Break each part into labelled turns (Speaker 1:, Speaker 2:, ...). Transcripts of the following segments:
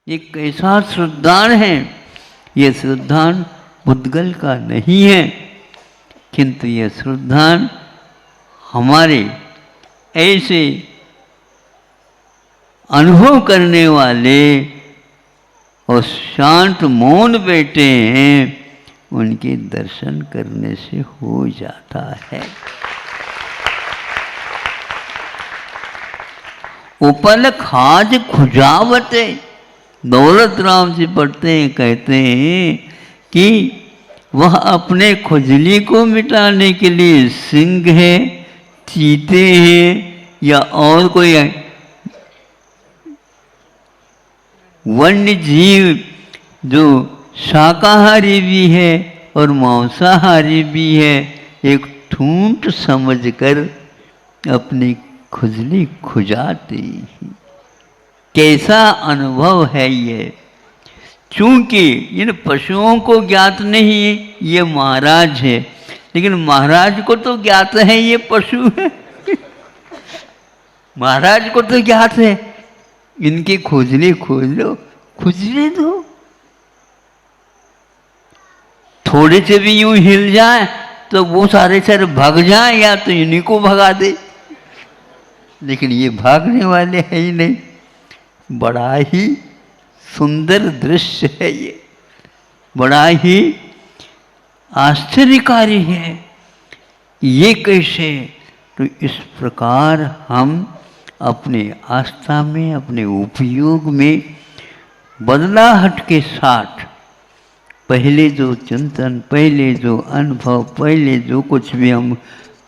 Speaker 1: ये कैसा श्रद्धान है। ये श्रद्धान मुद्गल का नहीं है, किंतु ये श्रद्धान हमारे ऐसे अनुभव करने वाले और शांत मौन बैठे हैं, उनके दर्शन करने से हो जाता है। उपल खाज खुजावते, दौलत राम जी पढ़ते हैं, कहते हैं कि वह अपने खुजली को मिटाने के लिए सिंह है, चीते हैं या और कोई वन्य जीव जो शाकाहारी भी है और मांसाहारी भी है, एक ठूंठ समझकर अपनी खुजली खुजाती। कैसा अनुभव है ये। चूंकि इन पशुओं को ज्ञात नहीं ये महाराज है, लेकिन महाराज को तो ज्ञात है ये पशु है। महाराज को तो ज्ञात है, इनकी खुजली खोज लो, खुजली दो। थोड़े से भी यूं हिल जाए तो वो सारे भाग जाए, या तो इन्हीं को भगा दे। लेकिन ये भागने वाले हैं ही नहीं। बड़ा ही सुंदर दृश्य है ये, बड़ा ही आश्चर्यकारी है। ये कैसे? तो इस प्रकार हम अपने आस्था में, अपने उपयोग में बदलाहट के साथ पहले जो चिंतन, पहले जो अनुभव, पहले जो कुछ भी हम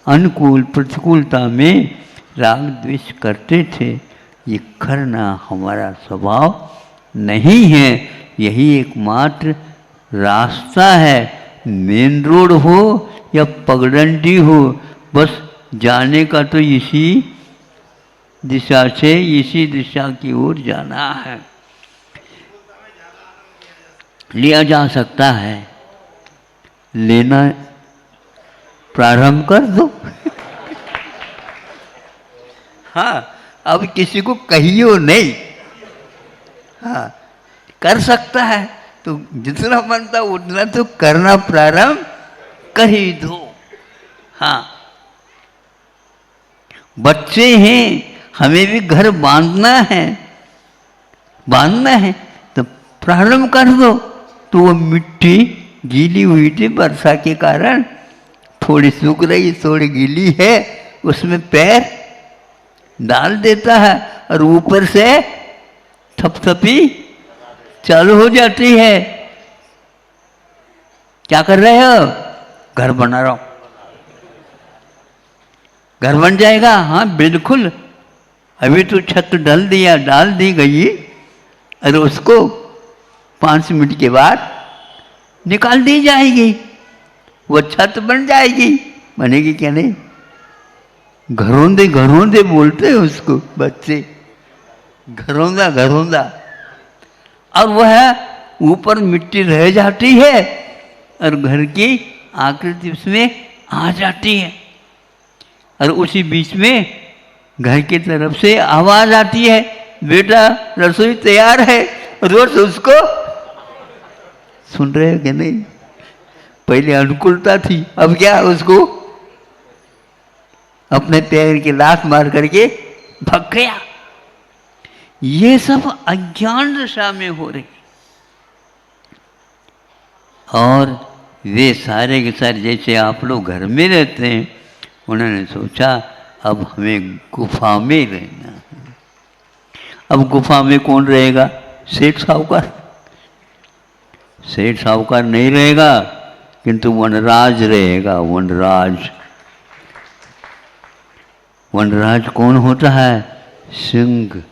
Speaker 1: अनुकूल प्रतिकूलता में राग द्वेष करते थे, ये करना हमारा स्वभाव नहीं है। यही एकमात्र रास्ता है। मेन रोड हो या पगडंडी हो, बस जाने का तो इसी दिशा से, इसी दिशा की ओर जाना है। लिया जा सकता है, लेना प्रारंभ कर दो। हाँ, अब किसी को कहियो नहीं। हाँ, कर सकता है तो जितना बनता उतना तो करना प्रारंभ कर ही दो। हाँ, बच्चे हैं, हमें भी घर बांधना है, बांधना है तो प्रारंभ कर दो। तो वो मिट्टी गीली हुई थी वर्षा के कारण, थोड़ी सूख रही, थोड़ी गीली है, उसमें पैर डाल देता है और ऊपर से थपथपी चालू हो जाती है। क्या कर रहे हो? घर बना रहा हूं। घर बन जाएगा? हाँ बिल्कुल। अभी तो छत डाल दी गई, और उसको 5 मिनट के बाद निकाल दी जाएगी, वो छत बन जाएगी। बनेगी क्या नहीं? घरोंदे घरोंदे बोलते हैं उसको बच्चे, घरोंदा घरोंदा। और वह ऊपर मिट्टी रह जाती है और घर की आकृति उसमें आ जाती है, और उसी बीच में घर की तरफ से आवाज आती है, बेटा रसोई तैयार है। रोज उसको सुन रहे हो कि नहीं? पहले अनुकूलता थी, अब क्या उसको अपने पैर की लात मार करके भाग गया। ये सब अज्ञान दशा में हो रही। और वे सारे के सारे, जैसे आप लोग घर में रहते हैं, उन्होंने सोचा अब हमें गुफा में रहना है। अब गुफा में कौन रहेगा? सेठ साहूकार। सेठ साहूकार नहीं रहेगा, किंतु वनराज रहेगा। वनराज। वनराज कौन होता है? सिंह।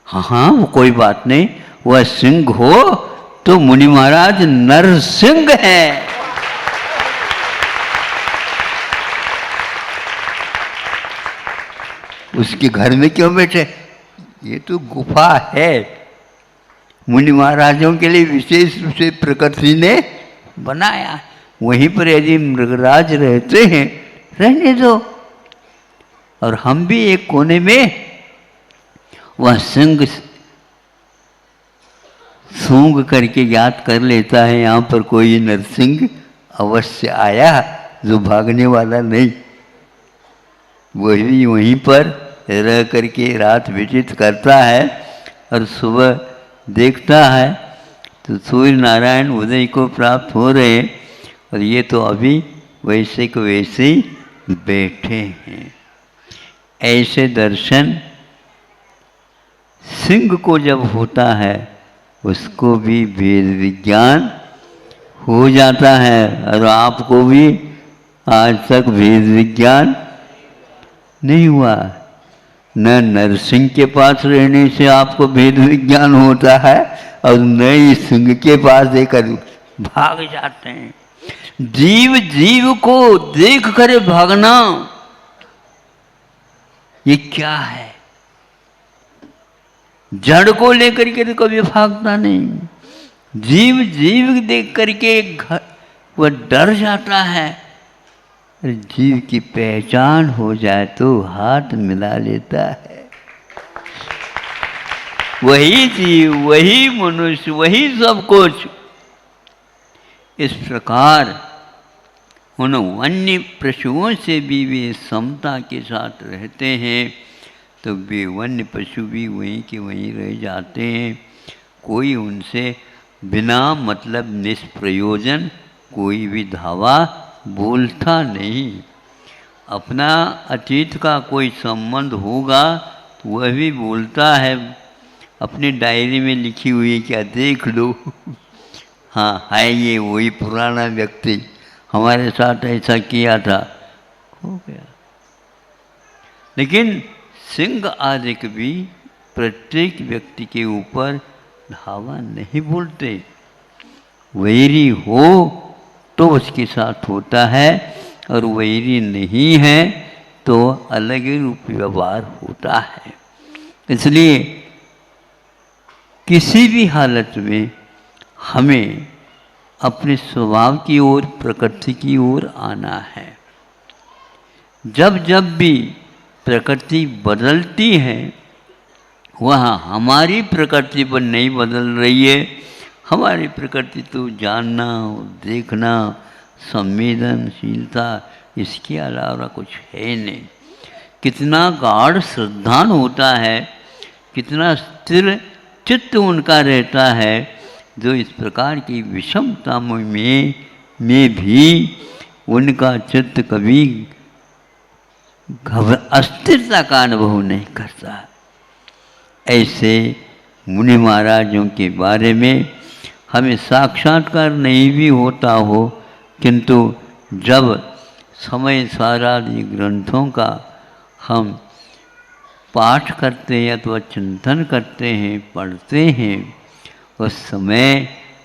Speaker 1: हाँ, वो कोई बात नहीं, वह सिंह हो तो मुनि महाराज नरसिंह है। उसके घर में क्यों बैठे? ये तो गुफा है, मुनि महाराजों के लिए विशेष रूप से प्रकृति ने बनाया। वहीं पर यदि मृगराज रहते हैं, रहने दो। और हम भी एक कोने में वह सिंह सूंघ करके याद कर लेता है यहाँ पर कोई नरसिंह अवश्य आया, जो भागने वाला नहीं। वही वहीं पर रह करके रात व्यतीत करता है और सुबह देखता है तो सूर्य नारायण उदय को प्राप्त हो रहे हैं और ये तो अभी वैसे को वैसे ही बैठे हैं। ऐसे दर्शन सिंह को जब होता है उसको भी वेद विज्ञान हो जाता है, और आपको भी आज तक वेद विज्ञान नहीं हुआ। न नरसिंह के पास रहने से आपको वेद विज्ञान होता है और न ही सिंह के पास देकर भाग जाते हैं। जीव जीव को देख कर भागना ये क्या है? जड़ को लेकर के तो कभी भागता नहीं। जीव जीव देख करके वह डर जाता है। जीव की पहचान हो जाए तो हाथ मिला लेता है। वही जीव, वही मनुष्य, वही सब कुछ। इस प्रकार उन वन्य पशुओं से भी वे समता के साथ रहते हैं, तो वे वन्य पशु भी वहीं के वहीं रह जाते हैं। कोई उनसे बिना मतलब निष्प्रयोजन कोई भी धावा बोलता नहीं। अपना अतीत का कोई संबंध होगा तो वह भी बोलता है, अपनी डायरी में लिखी हुई है, क्या देख लो। हाँ है ये वही पुराना व्यक्ति, हमारे साथ ऐसा किया था, हो गया। लेकिन सिंह आदि भी प्रत्येक व्यक्ति के ऊपर धावा नहीं बोलते। वैरी हो तो उसके साथ होता है, और वैरी नहीं है तो अलग ही रूप व्यवहार होता है। इसलिए किसी भी हालत में हमें अपने स्वभाव की ओर, प्रकृति की ओर आना है। जब जब भी प्रकृति बदलती है, वह हमारी प्रकृति पर नहीं बदल रही है। हमारी प्रकृति तो जानना, देखना, संवेदनशीलता, इसके अलावा कुछ है नहीं। कितना गाढ़ श्रद्धान होता है, कितना स्थिर चित्त उनका रहता है, जो इस प्रकार की विषमता में भी उनका चित्त कभी अस्थिरता का अनुभव नहीं करता। ऐसे मुनि महाराजों के बारे में हमें साक्षात्कार नहीं भी होता हो, किंतु जब समय सारादि ग्रंथों का हम पाठ करते हैं अथवा चिंतन करते हैं, पढ़ते हैं, उस समय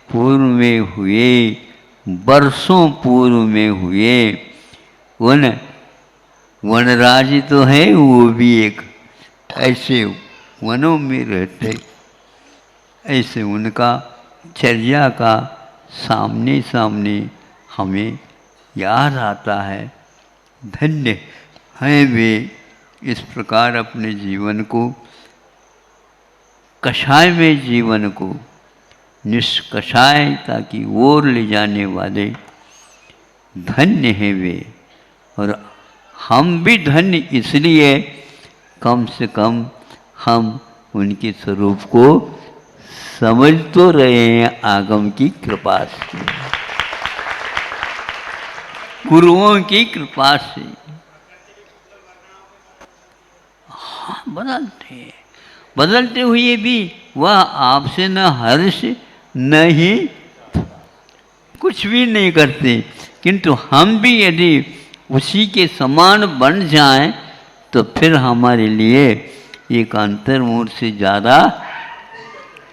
Speaker 1: पूर्व में हुए, वर्षों पूर्व में हुए उन वनराज तो है, वो भी एक ऐसे वनों में रहते, ऐसे उनका चर्या का सामने सामने हमें याद आता है। धन्य हैं वे इस प्रकार अपने जीवन को, कषाय में जीवन को निष्कषायता की ओर ले जाने वाले। धन्य हैं वे, और हम भी धन्य इसलिए कम से कम हम उनके स्वरूप को समझ तो रहे हैं आगम की कृपा से, गुरुओं की कृपा से। हाँ, बदलते हुए भी वह आपसे न हर्ष न ही कुछ भी नहीं करते, किंतु हम भी यदि उसी के समान बन जाएं तो फिर हमारे लिए एक अंतर्मुख से ज़्यादा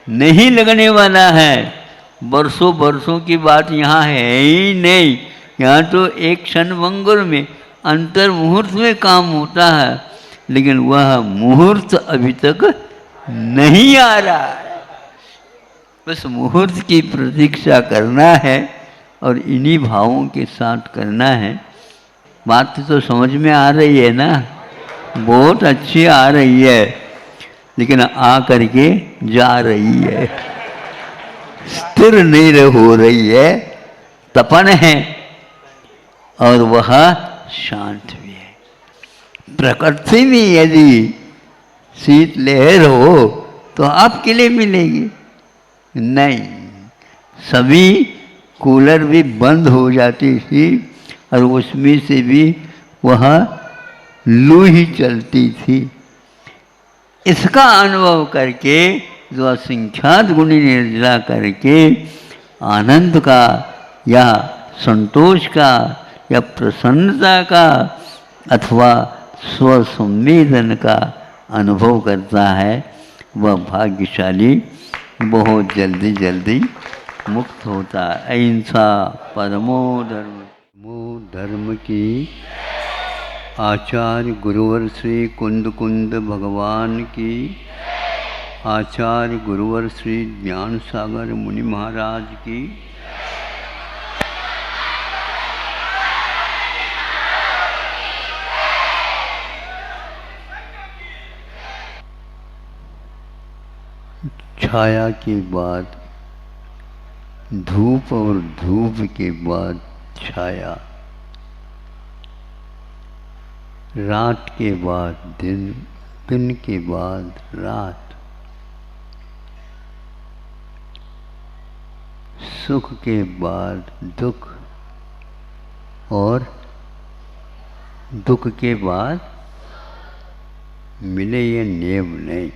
Speaker 1: नहीं लगने वाला है। बरसों बरसों की बात यहाँ है ही नहीं। यहाँ तो एक क्षण भंगुर में, अंतर मुहूर्त में काम होता है, लेकिन वह मुहूर्त अभी तक नहीं आ रहा है। बस मुहूर्त की प्रतीक्षा करना है और इन्हीं भावों के साथ करना है। बात तो समझ में आ रही है ना? बहुत अच्छी आ रही है, लेकिन आ करके जा रही है। स्थिर नहीं हो रही है, तपन है, और वह शांत भी है। प्रकृति में यदि शीत लहर हो तो आपके लिए मिलेगी नहीं। सभी कूलर भी बंद हो जाती थी और उसमें से भी वह लू ही चलती थी। इसका अनुभव करके जो असंख्यात गुणी निर्जला करके आनंद का या संतोष का या प्रसन्नता का अथवा स्वसंवेदन का अनुभव करता है, वह भाग्यशाली बहुत जल्दी जल्दी मुक्त होता है। अहिंसा परमो धर्म की आचार्य गुरुवर श्री कुंद कुंद भगवान की, आचार्य गुरुवर श्री ज्ञान सागर मुनि महाराज की। छाया के बाद धूप और धूप के बाद छाया, रात के बाद दिन, दिन के बाद रात, सुख के बाद दुख और दुख के बाद मिले ये नियम नहीं।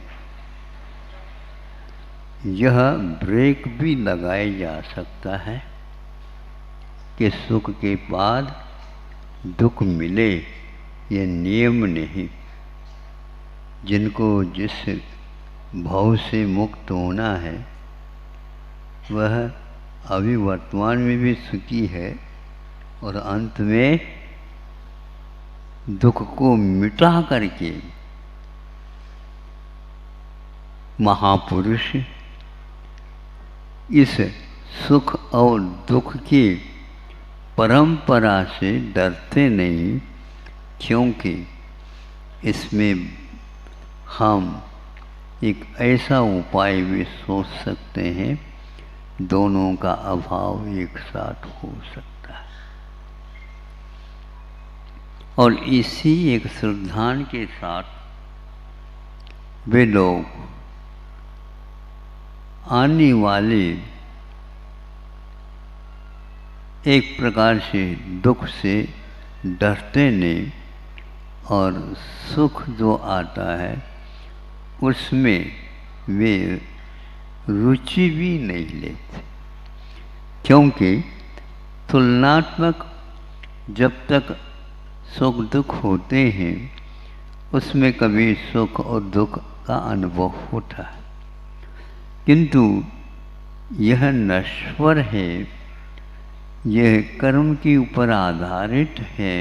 Speaker 1: यह ब्रेक भी लगाया जा सकता है कि सुख के बाद दुख मिले, ये नियम नहीं। जिनको जिस भाव से मुक्त होना है वह अभी वर्तमान में भी सुखी है और अंत में दुख को मिटा करके महापुरुष इस सुख और दुख की परंपरा से डरते नहीं, क्योंकि इसमें हम एक ऐसा उपाय भी सोच सकते हैं, दोनों का अभाव एक साथ हो सकता है। और इसी एक श्रद्धान के साथ वे लोग आने वाले एक प्रकार से दुख से डरते नहीं, और सुख जो आता है उसमें वे रुचि भी नहीं लेते, क्योंकि तुलनात्मक जब तक सुख दुख होते हैं उसमें कभी सुख और दुख का अनुभव होता है, किंतु यह नश्वर है, यह कर्म के ऊपर आधारित है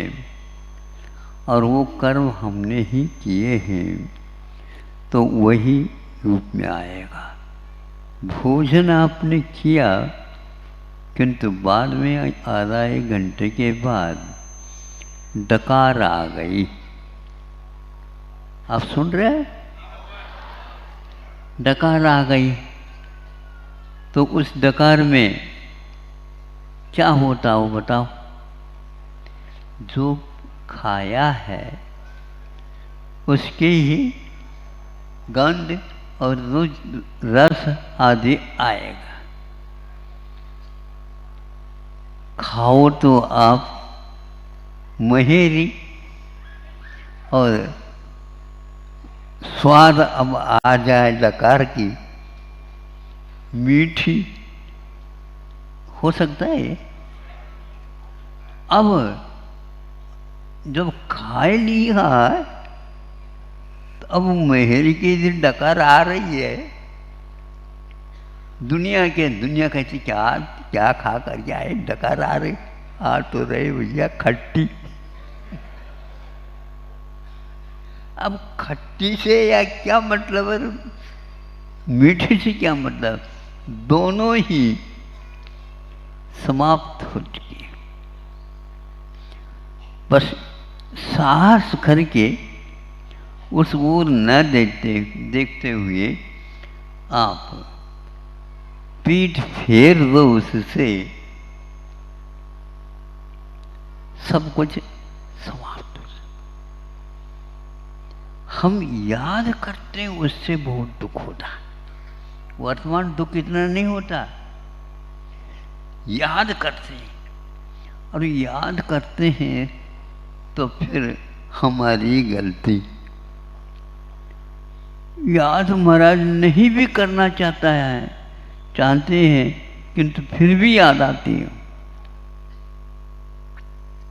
Speaker 1: और वो कर्म हमने ही किए हैं तो वही रूप में आएगा। भोजन आपने किया किंतु बाद में आधा एक घंटे के बाद डकार आ गई। आप सुन रहे हैं? डकार आ गई तो उस डकार में क्या होता हो बताओ? जो खाया है उसकी ही गंध और रस आदि आएगा। खाओ तो आप महेरी और स्वाद अब आ जाए डकार की, मीठी हो सकता है। अब जब खाए लिया तो अब मेहरी की दिन डकार आ रही है। दुनिया कहती क्या क्या खा कर जाए, डकार आ रही, आ तो रहे भैया खट्टी। अब खट्टी से या क्या मतलब है, मीठे से क्या मतलब, दोनों ही समाप्त हो चुकी है। बस साहस करके उस ओर न देखते हुए आप पीठ फेर दो उससे, सब कुछ समाप्त हो जाए। हम याद करते हैं उससे बहुत दुख होता है। वर्तमान दुख इतना नहीं होता, याद करते हैं, और याद करते हैं तो फिर हमारी गलती। याद महाराज नहीं भी करना चाहता है, चाहते हैं, किंतु फिर भी याद आती है,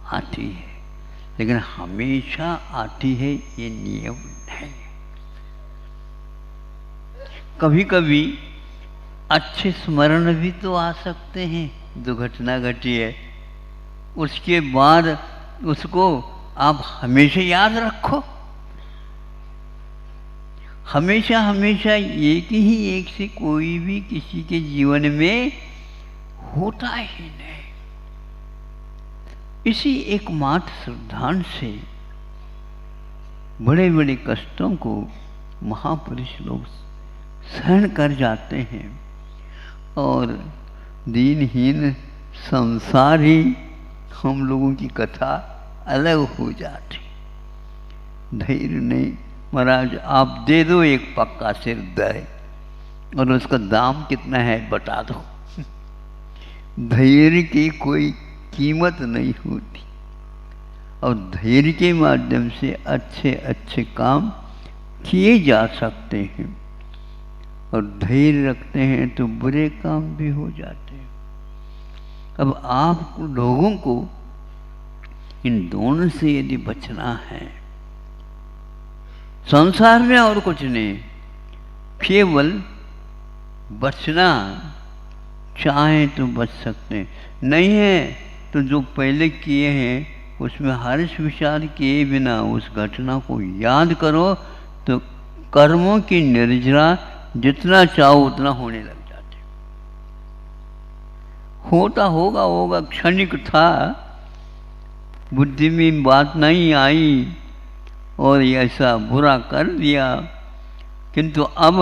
Speaker 1: आती है, लेकिन हमेशा आती है ये नियम नहीं। कभी कभी अच्छे स्मरण भी तो आ सकते हैं, जो घटना घटी है उसके बाद उसको आप हमेशा याद रखो। हमेशा हमेशा एक ही एक से कोई भी किसी के जीवन में होता ही नहीं। इसी एकमात्र श्रद्धांत से बड़े बड़े कष्टों को महापुरुष लोग सहन कर जाते हैं, और दीनहीन संसार ही हम लोगों की कथा अलग हो जाती। धैर्य नहीं, महाराज आप दे दो एक पक्का सिर दे, और उसका दाम कितना है बता दो। धैर्य की कोई कीमत नहीं होती, और धैर्य के माध्यम से अच्छे अच्छे काम किए जा सकते हैं, और धैर्य रखते हैं तो बुरे काम भी हो जाते हैं। अब आप लोगों को इन दोनों से यदि बचना है, संसार में और कुछ नहीं, केवल बचना चाहे तो बच सकते हैं, नहीं है तो जो पहले किए हैं उसमें हर्ष विषाद किए बिना उस घटना को याद करो, तो कर्मों की निर्जरा जितना चाहो उतना होने लग जाते। होता होगा होगा, क्षणिक था, बुद्धि में बात नहीं आई और ऐसा बुरा कर दिया, किंतु अब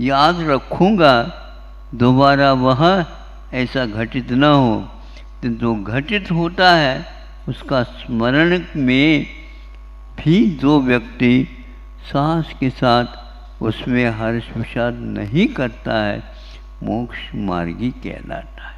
Speaker 1: याद रखूँगा दोबारा वह ऐसा घटित न हो। तो जो घटित होता है उसका स्मरण में भी जो व्यक्ति साहस के साथ उसमें हर्ष विषाद नहीं करता है, मोक्ष मार्गी कहलाता है।